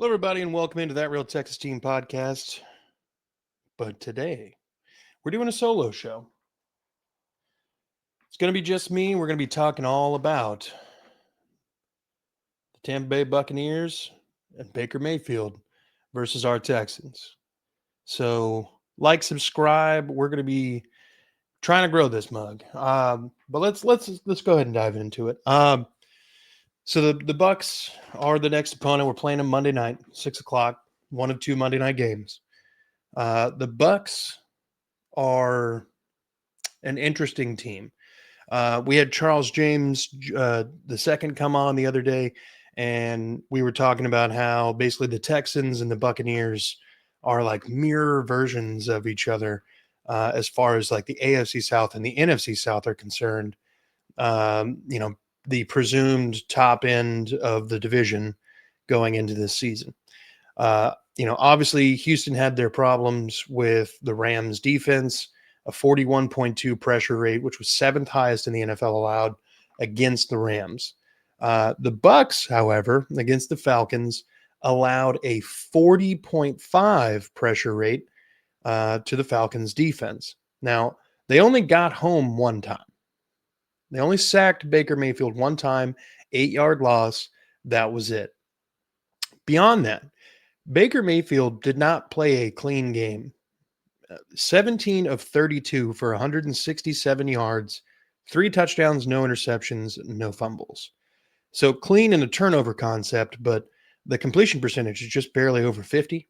Hello, everybody, and welcome into That Real Texas Team podcast. But today, we're doing a solo show. It's going to be just me. We're going to be talking all about the Tampa Bay Buccaneers and Baker Mayfield versus our Texans. So, subscribe. We're going to be trying to grow this mug. But let's go ahead and dive into it. So the Bucs are the next opponent. We're playing them Monday night, 6:00. One of two Monday night games. The Bucs are an interesting team. We had Charles James the second come on the other day, and we were talking about how basically the Texans and the Buccaneers are like mirror versions of each other as far as like the AFC South and the NFC South are concerned. The presumed top end of the division going into this season. Obviously Houston had their problems with the Rams defense, a 41.2 pressure rate, which was seventh highest in the NFL allowed against the Rams. The Bucs, however, against the Falcons, allowed a 40.5 pressure rate to the Falcons defense. Now, they only got home one time. They only sacked Baker Mayfield one time, 8-yard loss. That was it. Beyond that, Baker Mayfield did not play a clean game. 17 of 32 for 167 yards, 3 touchdowns, no interceptions, no fumbles. So clean in a turnover concept, but the completion percentage is just barely over 50.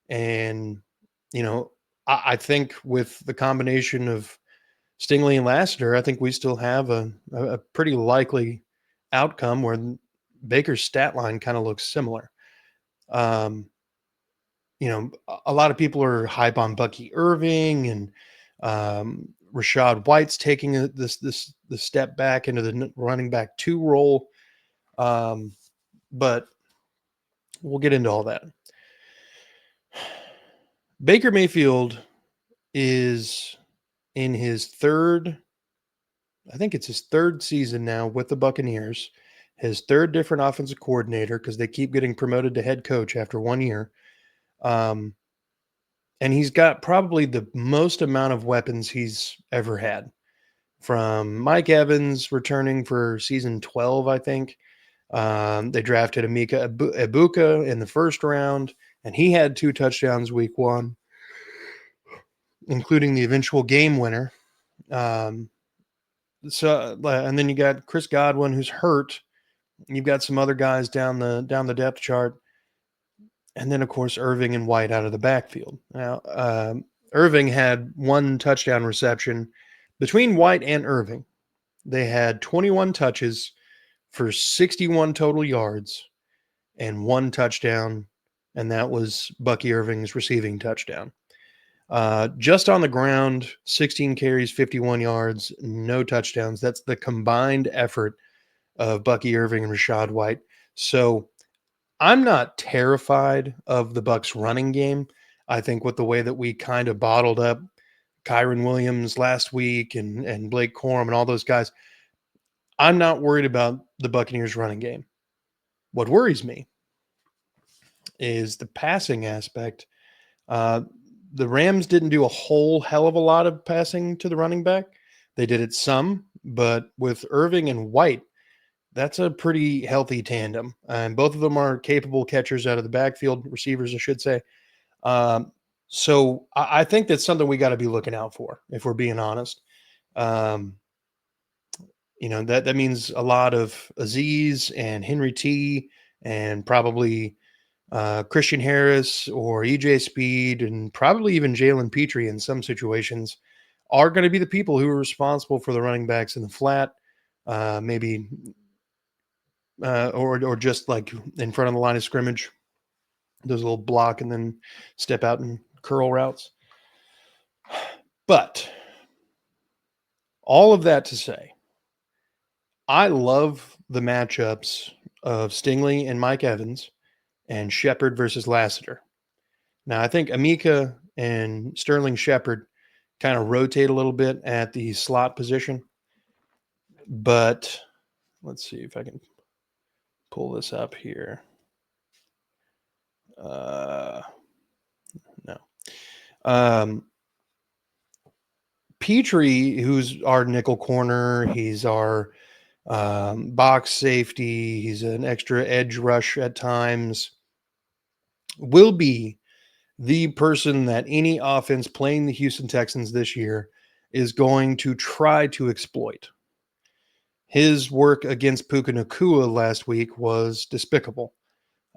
And, I think with the combination of Stingley and Lassiter, I think we still have a pretty likely outcome where Baker's stat line kind of looks similar. A lot of people are hype on Bucky Irving and Rashad White's taking the step back into the running back 2 role. But we'll get into all that. Baker Mayfield is in his third season now with the Buccaneers, his third different offensive coordinator because they keep getting promoted to head coach after 1 year. And he's got probably the most amount of weapons he's ever had, from Mike Evans returning for season 12, I think. They drafted Emeka Egbuka in the first round, and he had 2 touchdowns week 1, including the eventual game winner. And then you got Chris Godwin, who's hurt. You've got some other guys down the depth chart. And then, of course, Irving and White out of the backfield. Now, Irving had 1 touchdown reception. Between White and Irving, they had 21 touches for 61 total yards and 1 touchdown, and that was Bucky Irving's receiving touchdown. Just on the ground, 16 carries, 51 yards, no touchdowns. That's the combined effort of Bucky Irving and Rashad White. So I'm not terrified of the Bucs running game. I think with the way that we kind of bottled up Kyron Williams last week and Blake Corum and all those guys, I'm not worried about the Buccaneers running game. What worries me is the passing aspect. The Rams didn't do a whole hell of a lot of passing to the running back. They did it some, but with Irving and White, that's a pretty healthy tandem. And both of them are capable catchers out of the backfield, receivers, I should say. So I think that's something we got to be looking out for, if we're being honest. That means a lot of Aziz and Henry T and probably Christian Harris or EJ Speed and probably even Jalen Petrie in some situations are going to be the people who are responsible for the running backs in the flat, maybe or just like in front of the line of scrimmage, those little block and then step out and curl routes. But all of that to say, I love the matchups of Stingley and Mike Evans and Shepard versus Lassiter. Now, I think Emeka and Sterling Shepard kind of rotate a little bit at the slot position. But let's see if I can pull this up here. Uh, no. Um, Petrie, who's our nickel corner, he's our box safety, he's an extra edge rush at times, will be the person that any offense playing the Houston Texans this year is going to try to exploit. His work against Puka Nacua last week was despicable,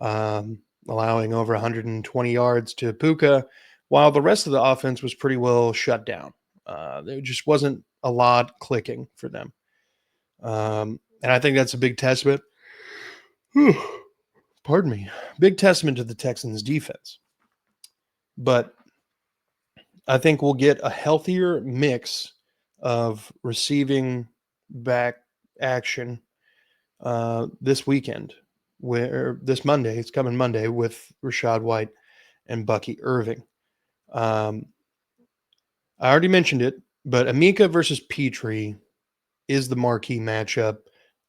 allowing over 120 yards to Puka, while the rest of the offense was pretty well shut down. There just wasn't a lot clicking for them. And I think that's a big testament. Pardon me. Big testament to the Texans defense. But I think we'll get a healthier mix of receiving back action this weekend, where this Monday, it's coming Monday with Rashad White and Bucky Irving. I already mentioned it, but Amika versus Petrie is the marquee matchup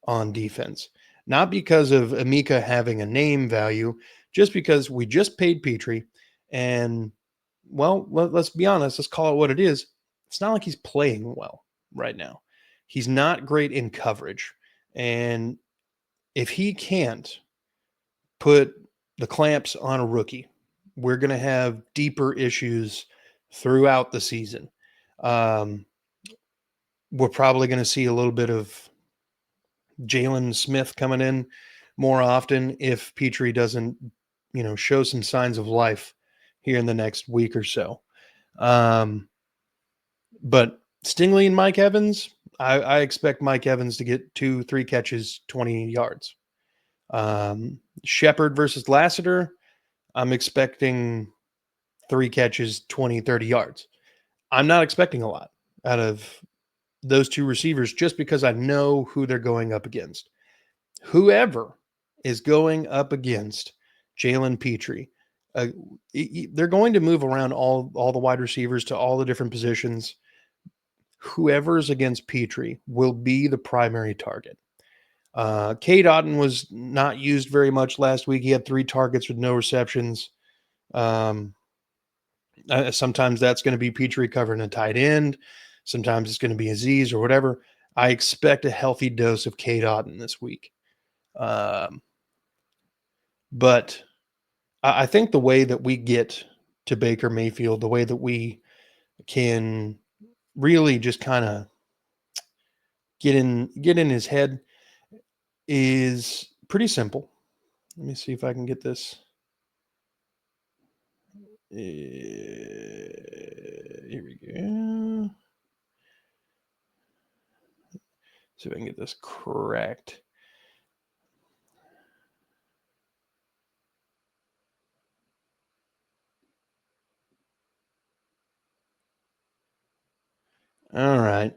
on defense. Not because of Amika having a name value, just because we just paid Petrie. And, well, let's be honest, let's call it what it is. It's not like he's playing well right now. He's not great in coverage. And if he can't put the clamps on a rookie, we're going to have deeper issues throughout the season. We're probably going to see a little bit of Jalen Smith coming in more often if Petrie doesn't, show some signs of life here in the next week or so. But Stingley and Mike Evans, I expect Mike Evans to get 2-3 catches, 20 yards. Shepard versus Lassiter, I'm expecting 3 catches, 20, 30 yards. I'm not expecting a lot out of those two receivers just because I know who they're going up against. Whoever is going up against Jalen Petrie, they're going to move around all the wide receivers to all the different positions. Whoever's against Petrie will be the primary target. Cade Otton was not used very much last week. He had 3 targets with no receptions. Sometimes that's going to be Petrie covering a tight end. Sometimes it's going to be Aziz or whatever. I expect a healthy dose of Cade Otton this week. But I think the way that we get to Baker Mayfield, the way that we can really just kind of get in his head is pretty simple. Let me see if I can get this. Here we go. See if I can get this correct. All right.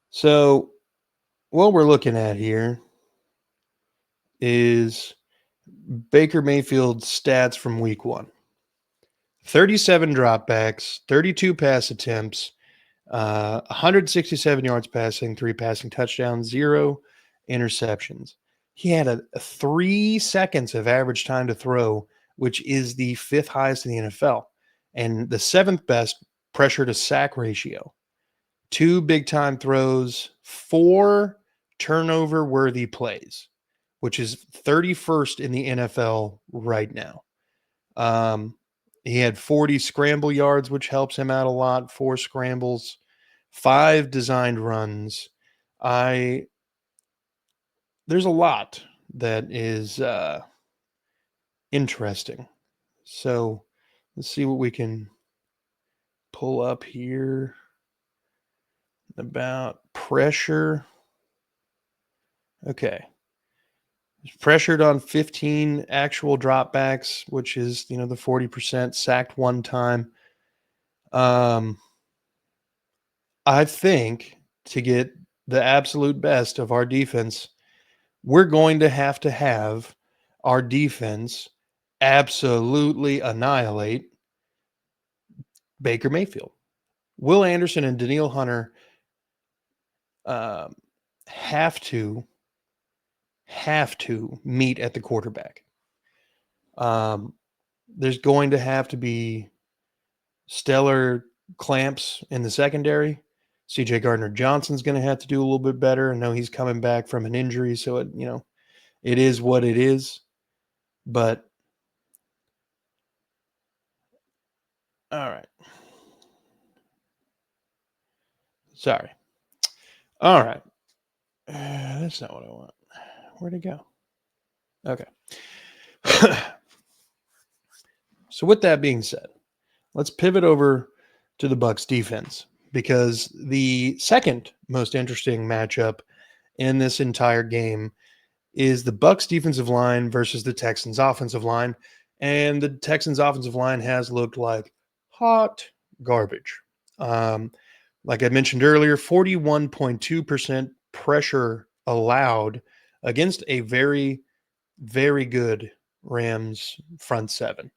So what we're looking at here is Baker Mayfield's stats from week 1. 37 dropbacks, 32 pass attempts, 167 yards passing, 3 passing touchdowns, 0 interceptions. He had a 3 seconds of average time to throw, which is the 5th highest in the NFL, and the 7th best pressure to sack ratio. 2 big time throws, 4 turnover worthy plays, which is 31st in the NFL right now. He had 40 scramble yards, which helps him out a lot. 4 scrambles, 5 designed runs. There's a lot that is interesting. So let's see what we can pull up here about pressure. Okay. He's pressured on 15 actual dropbacks, which is, the 40%, sacked 1 time. I think to get the absolute best of our defense, we're going to have our defense absolutely annihilate Baker Mayfield. Will Anderson and Danielle Hunter have to meet at the quarterback. Um, there's going to have to be stellar clamps in the secondary. CJ Gardner Johnson's going to have to do a little bit better. I know he's coming back from an injury, so it is what it is. But all right, sorry. All right, that's not what I want. Where'd it go? Okay. So with that being said, let's pivot over to the Bucs defense, because the second most interesting matchup in this entire game is the Bucs defensive line versus the Texans offensive line, and the Texans offensive line has looked like hot garbage. Um, like I mentioned earlier, 41.2% pressure allowed against a very, very good Rams front seven.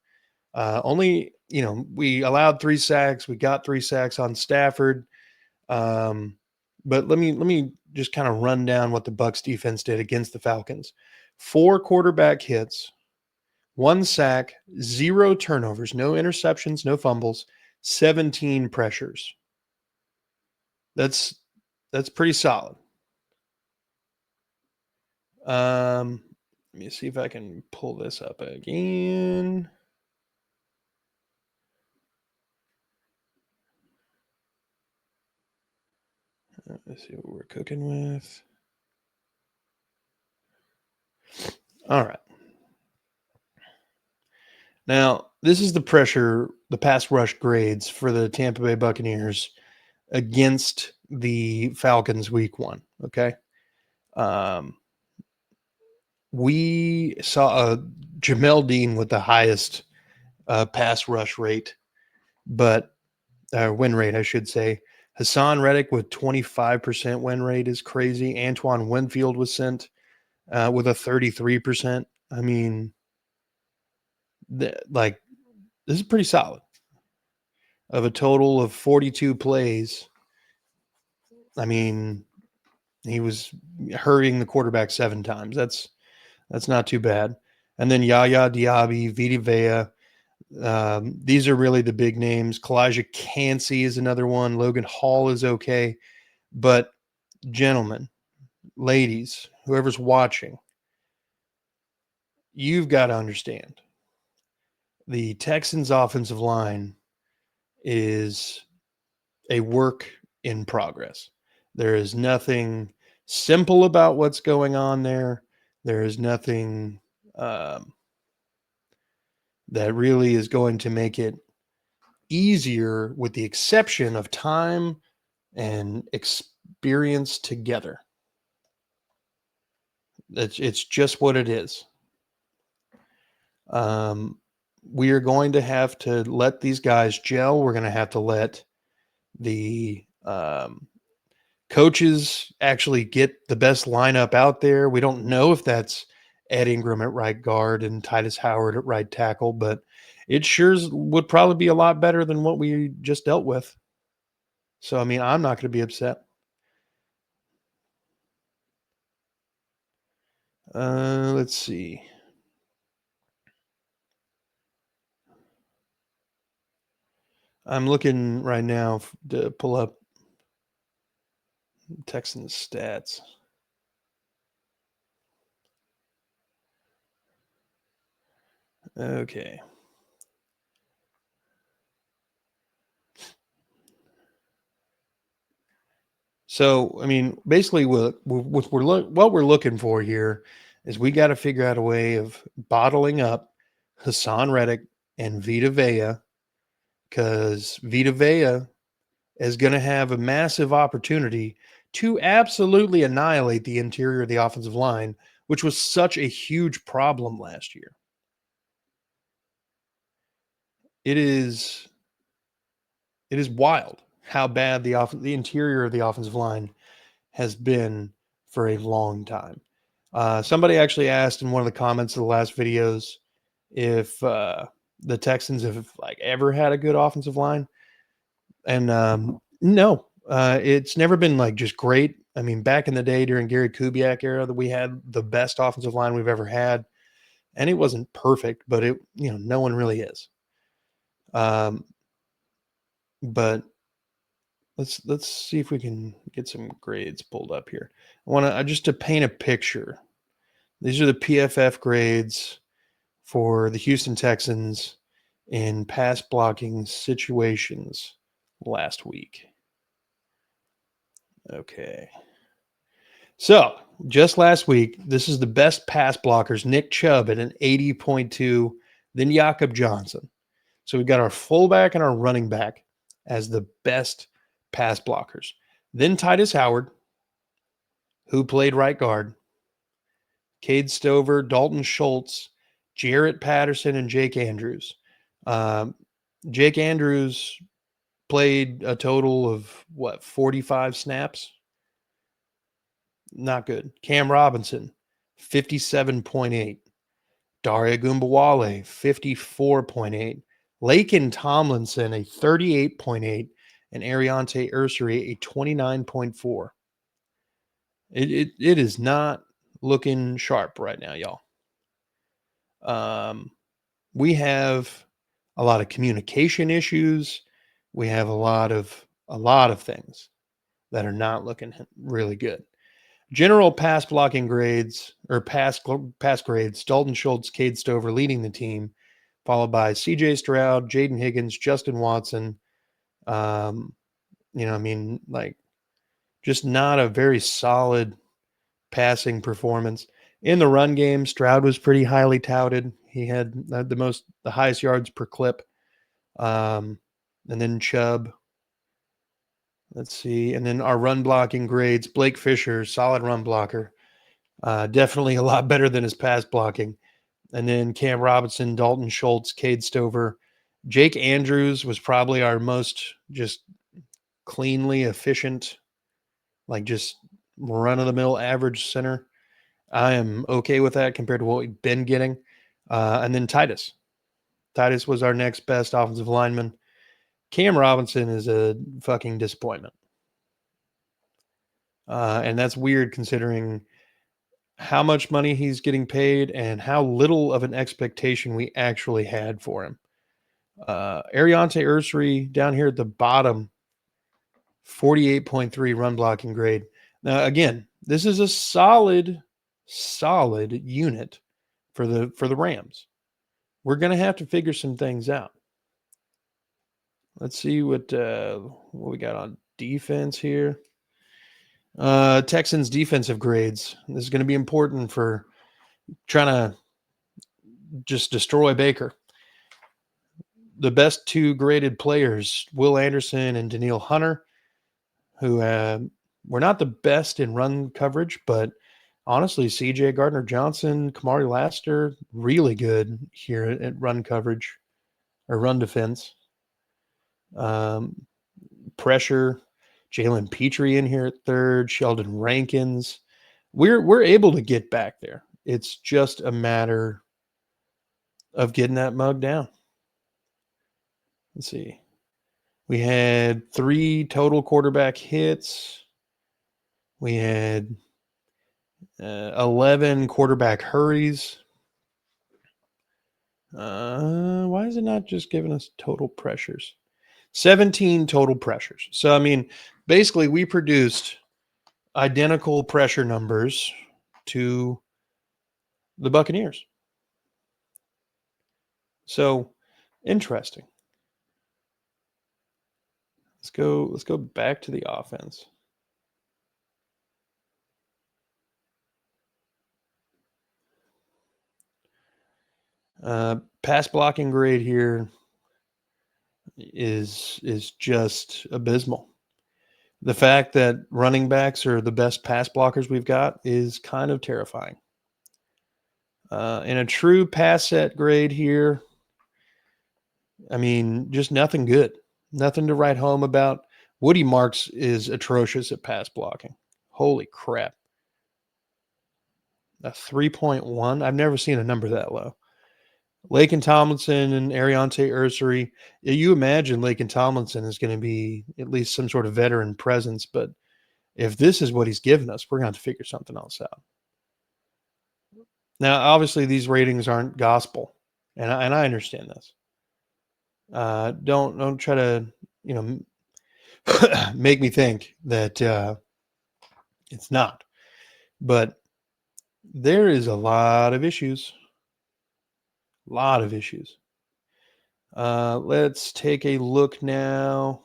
Only, we allowed 3 sacks. We got 3 sacks on Stafford. Um, but let me just kind of run down what the Bucs defense did against the Falcons. 4 quarterback hits, 1 sack, 0 turnovers, no interceptions, no fumbles, 17 pressures. That's pretty solid. Let me see if I can pull this up again. Let's see what we're cooking with. All right. Now, this is the pass rush grades for the Tampa Bay Buccaneers against the Falcons week 1. Okay. Um, we saw Jamel Dean with the highest pass rush rate, but win rate, I should say. Hassan Reddick with 25% win rate is crazy. Antoine Winfield was sent with a 33%. I mean, this is pretty solid. Of a total of 42 plays, I mean, he was hurrying the quarterback 7 times. That's not too bad. And then Yaya Diaby, Vita Vea. These are really the big names. Kalijah Cansey is another one. Logan Hall is okay. But gentlemen, ladies, whoever's watching, you've got to understand the Texans offensive line is a work in progress. There is nothing simple about what's going on there. There is nothing that really is going to make it easier, with the exception of time and experience together. It's just what it is. We are going to have to let these guys gel. We're going to have to let the coaches actually get the best lineup out there. We don't know if that's Ed Ingram at right guard and Titus Howard at right tackle, but it sure would probably be a lot better than what we just dealt with. So, I mean, I'm not going to be upset. Let's see. I'm looking right now to pull up Texans stats. Okay. So, I mean, basically, what we're looking for here is we got to figure out a way of bottling up Hassan Reddick and Vita Vea, because Vita Vea is going to have a massive opportunity to absolutely annihilate the interior of the offensive line, which was such a huge problem last year. It is wild how bad the interior of the offensive line has been for a long time. Somebody actually asked in one of the comments of the last videos if the Texans have ever had a good offensive line, and no, it's never been just great. I mean, back in the day during Gary Kubiak era, that we had the best offensive line we've ever had. and it wasn't perfect, but no one really is. Um, but let's see if we can get some grades pulled up here. I want to just to paint a picture. These are the PFF grades for the Houston Texans in pass blocking situations last week. Okay. So just last week, this is the best pass blockers. Nick Chubb at an 80.2, then Jakob Johnson. So we've got our fullback and our running back as the best pass blockers. Then Titus Howard, who played right guard, Cade Stover, Dalton Schultz, Jarrett Patterson, and Jake Andrews. Um, Jake Andrews played a total of 45 snaps? Not good. Cam Robinson, 57.8. Daria Gumbawale, 54.8. Laken Tomlinson, a 38.8. And Ariante Ursary, a 29.4. It is not looking sharp right now, y'all. We have a lot of communication issues. We have a lot of things that are not looking really good. General pass blocking grades or pass grades, Dalton Schultz, Cade Stover leading the team, followed by CJ Stroud, Jaden Higgins, Justin Watson. Just not a very solid passing performance. In the run game, Stroud was pretty highly touted. He had the highest yards per clip. And then Chubb. Let's see. And then our run blocking grades, Blake Fisher, solid run blocker. Definitely a lot better than his pass blocking. And then Cam Robinson, Dalton Schultz, Cade Stover. Jake Andrews was probably our most just cleanly efficient, like just run-of-the-mill average center. I am okay with that compared to what we've been getting. And then Titus. Titus was our next best offensive lineman. Cam Robinson is a fucking disappointment. And that's weird considering how much money he's getting paid and how little of an expectation we actually had for him. Ariante Ursary down here at the bottom, 48.3 run blocking grade. Now, again, this is a solid unit for the Rams. We're going to have to figure some things out. Let's see what we got on defense here. Texans defensive grades. This is going to be important for trying to just destroy Baker. The best two graded players, Will Anderson and Daniil Hunter, who were not the best in run coverage, but honestly, CJ Gardner-Johnson, Kamari Laster, really good here at run coverage or run defense. Pressure, Jalen Petrie in here at third, Sheldon Rankins. We're able to get back there. It's just a matter of getting that mug down. Let's see. We had 3 total quarterback hits. We had 11 quarterback hurries. Why is it not just giving us total pressures? 17 total pressures. So, I mean, basically we produced identical pressure numbers to the Buccaneers. So, interesting. Let's go back to the offense. Pass blocking grade here is just abysmal. The fact that running backs are the best pass blockers we've got is kind of terrifying. In a true pass set grade here, I mean, just nothing good. Nothing to write home about. Woody Marks is atrocious at pass blocking. Holy crap. A 3.1. I've never seen a number that low. Laken Tomlinson and Ariante Ursary. You imagine Laken Tomlinson is going to be at least some sort of veteran presence, but if this is what he's given us, we're going to have to figure something else out. Now, obviously, these ratings aren't gospel, and I understand this. Don't try to make me think that it's not. But there is a lot of issues. A lot of issues. Let's take a look now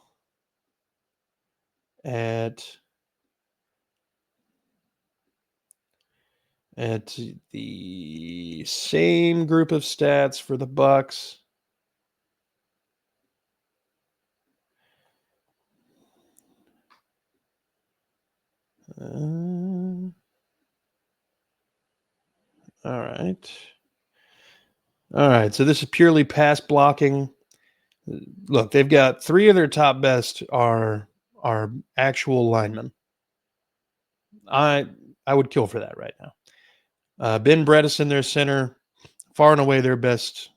at the same group of stats for the Bucs. All right. All right. So this is purely pass blocking. Look, they've got 3 of their top best are actual linemen. I would kill for that right now. Ben Bredesen, their center, far and away their best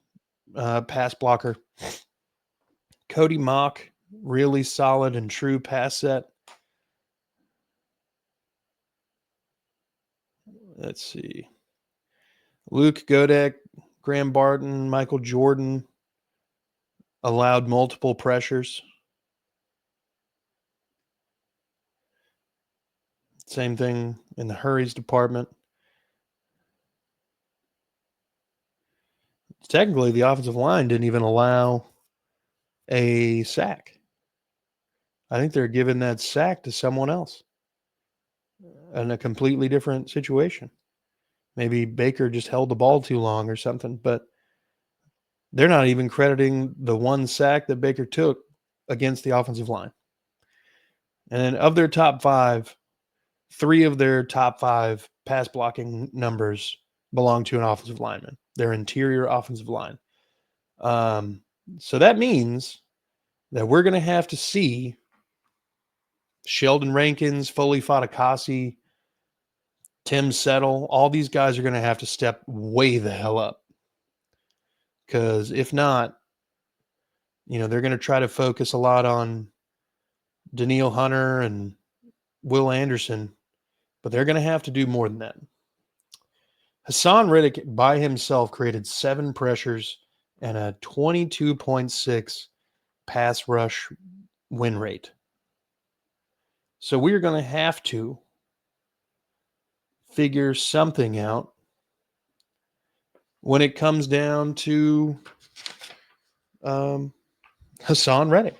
pass blocker. Cody Mock, really solid and true pass set. Let's see. Luke Godek, Graham Barton, Michael Jordan allowed multiple pressures. Same thing in the hurries department. Technically, the offensive line didn't even allow a sack. I think they're giving that sack to someone else in a completely different situation. Maybe Baker just held the ball too long or something, but they're not even crediting the one sack that Baker took against the offensive line. And then of their top 5, 3 of their top 5 pass blocking numbers belong to an offensive lineman, their interior offensive line. So that means that we're going to have to see Sheldon Rankins, Foley Fatukasi, Tim Settle, all these guys are going to have to step way the hell up. Because if not, they're going to try to focus a lot on Daniil Hunter and Will Anderson, but they're going to have to do more than that. Hassan Reddick by himself created 7 pressures and a 22.6 pass rush win rate. So we're going to have to figure something out when it comes down to Hassan Reddick.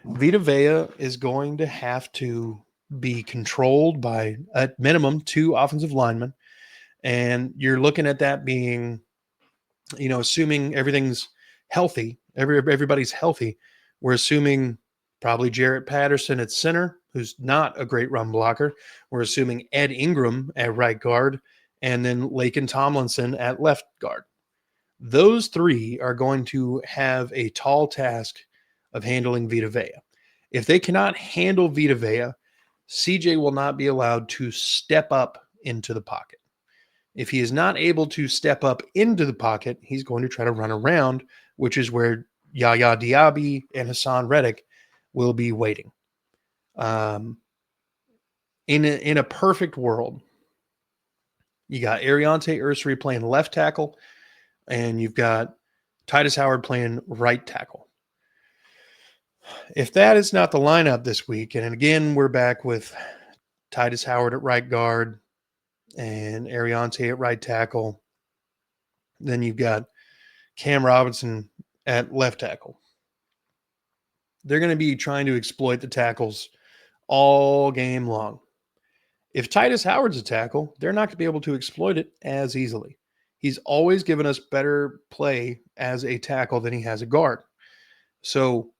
Vita Vea is going to have to be controlled by, at minimum, 2 offensive linemen. And you're looking at that being, assuming everything's healthy, everybody's healthy, we're assuming probably Jarrett Patterson at center, who's not a great run blocker. We're assuming Ed Ingram at right guard, and then Laken Tomlinson at left guard. Those 3 are going to have a tall task of handling Vita Vea. If they cannot handle Vita Vea, CJ will not be allowed to step up into the pocket. If he is not able to step up into the pocket, he's going to try to run around, which is where Yaya Diaby and Hassan Reddick will be waiting. In a perfect world, you got Ariante Ursary playing left tackle, and you've got Titus Howard playing right tackle. If that is not the lineup this week, and again, we're back with Titus Howard at right guard and Ariante at right tackle, then you've got Cam Robinson at left tackle. They're going to be trying to exploit the tackles all game long. If Titus Howard's a tackle, they're not going to be able to exploit it as easily. He's always given us better play as a tackle than he has a guard. So,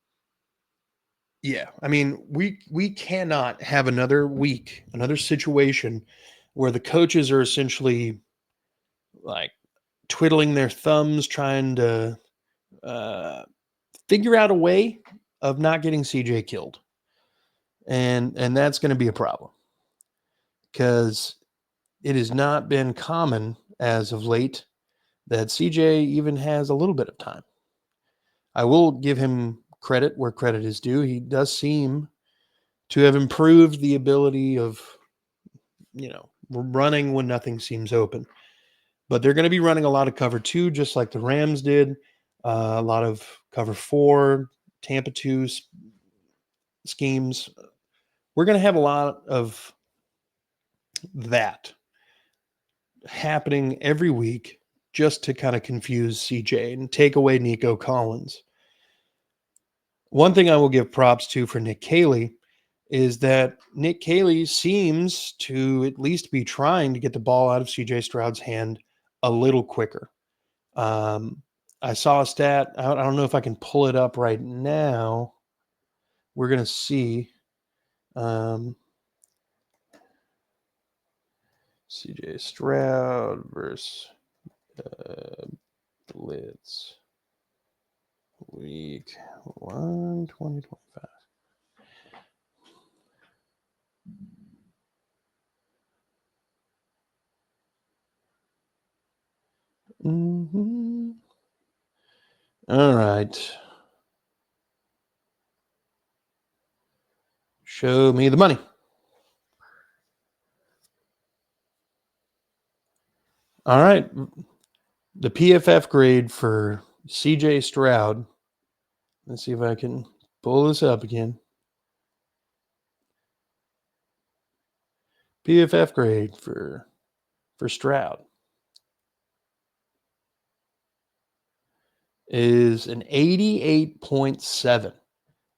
yeah, I mean, we cannot have another week, another situation where the coaches are essentially like twiddling their thumbs, trying to figure out a way of not getting CJ killed. And that's going to be a problem because it has not been common as of late that CJ even has a little bit of time. I will give him credit where credit is due. He does seem to have improved the ability of, running when nothing seems open. But they're going to be running a lot of cover 2, just like the Rams did. A lot of cover 4, Tampa 2 schemes. We're going to have a lot of that happening every week just to kind of confuse CJ and take away Nico Collins. One thing I will give props to for Nick Caley is that Nick Caley seems to at least be trying to get the ball out of CJ Stroud's hand a little quicker. I saw a stat. I don't know if I can pull it up right now. We're going to see. CJ Stroud versus Blitz week 1, 2025. Mm-hmm. All right. Show me the money. All right. The PFF grade for CJ Stroud. Let's see if I can pull this up again. PFF grade for Stroud is an 88.7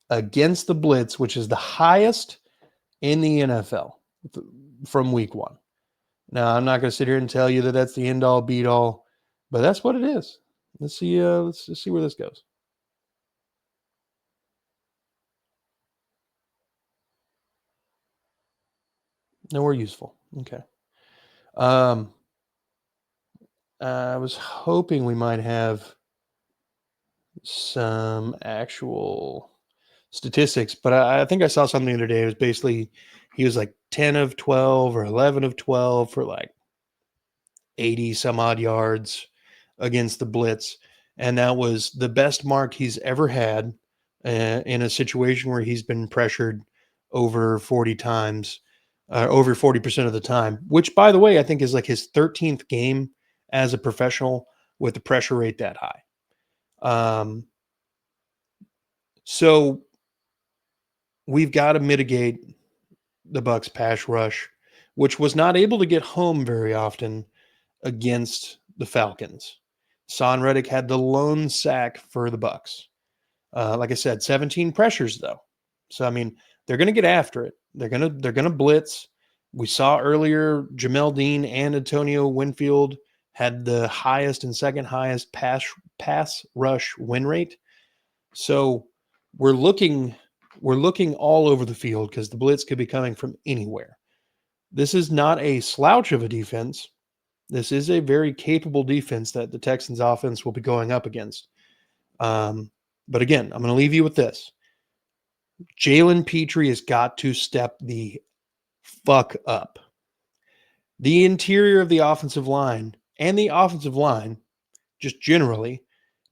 against the blitz, which is the highest in the NFL from week 1. Now, I'm not going to sit here and tell you that that's the end all beat all, but that's what it is. Let's see. Let's just see where this goes. Nowhere useful. Okay. I was hoping we might have some actual statistics, but I think I saw something the other day. It was basically he was like 10 of 12 or 11 of 12 for like 80 some odd yards against the blitz. And that was the best mark he's ever had in a situation where he's been pressured over 40 times, over 40% of the time, which, by the way, I think is like his 13th game as a professional with the pressure rate that high. So we've got to mitigate the Bucs pass rush, which was not able to get home very often against the Falcons. Son Reddick had the lone sack for the Bucs. Like I said, 17 pressures though. So I mean, they're going to get after it. They're going to blitz. We saw earlier Jamel Dean and Antonio Winfield had the highest and second highest pass rush win rate. So we're looking all over the field because the blitz could be coming from anywhere. This is not a slouch of a defense. This is a very capable defense that the Texans offense will be going up against. But again, I'm going to leave you with this. Jalen Petrie has got to step the fuck up. The interior of the offensive line and the offensive line, just generally,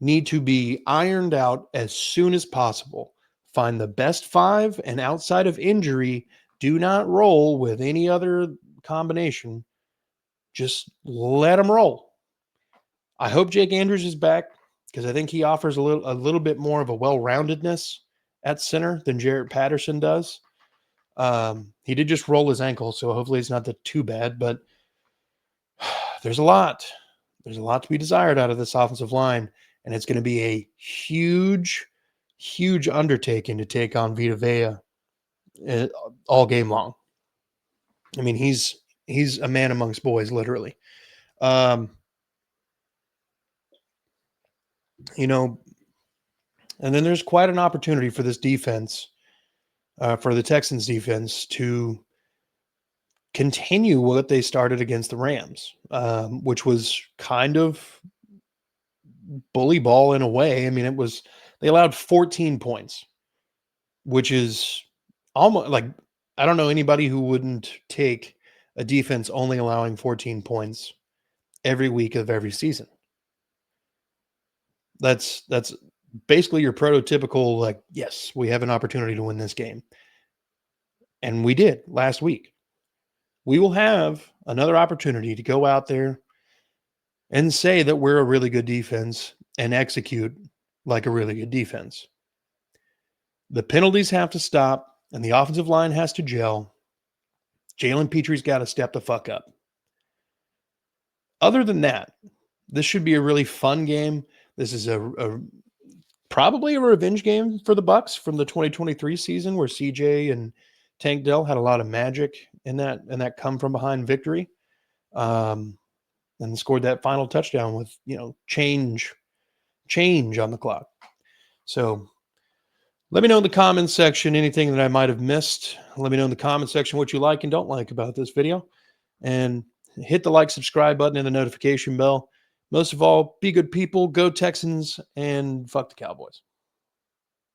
need to be ironed out as soon as possible. Find the best 5, and outside of injury, do not roll with any other combination. Just let them roll. I hope Jake Andrews is back because I think he offers a little bit more of a well-roundedness at center than Jarrett Patterson does. He did just roll his ankle, so hopefully it's not too bad, but there's a lot to be desired out of this offensive line, and it's going to be a huge undertaking to take on Vita Vea all game long. I mean, he's a man amongst boys, literally. And then there's quite an opportunity for this defense, for the Texans defense, to continue what they started against the Rams, which was kind of bully ball in a way. I mean, they allowed 14 points, which is almost like, I don't know anybody who wouldn't take a defense only allowing 14 points every week of every season. That's basically your prototypical, like, yes, we have an opportunity to win this game. And we did last week. We will have another opportunity to go out there and say that we're a really good defense and execute like a really good defense. The penalties have to stop and the offensive line has to gel. Jalen Petre's got to step the fuck up. Other than that, this should be a really fun game. This is probably a revenge game for the Bucs from the 2023 season, where CJ and Tank Dell had a lot of magic in that come from behind victory, and scored that final touchdown with change on the clock. So let me know in the comments section anything that I might have missed. Let me know in the comment section what you like and don't like about this video, and hit the like, subscribe button, and the notification bell. Most of all, be good people, go Texans, and fuck the Cowboys.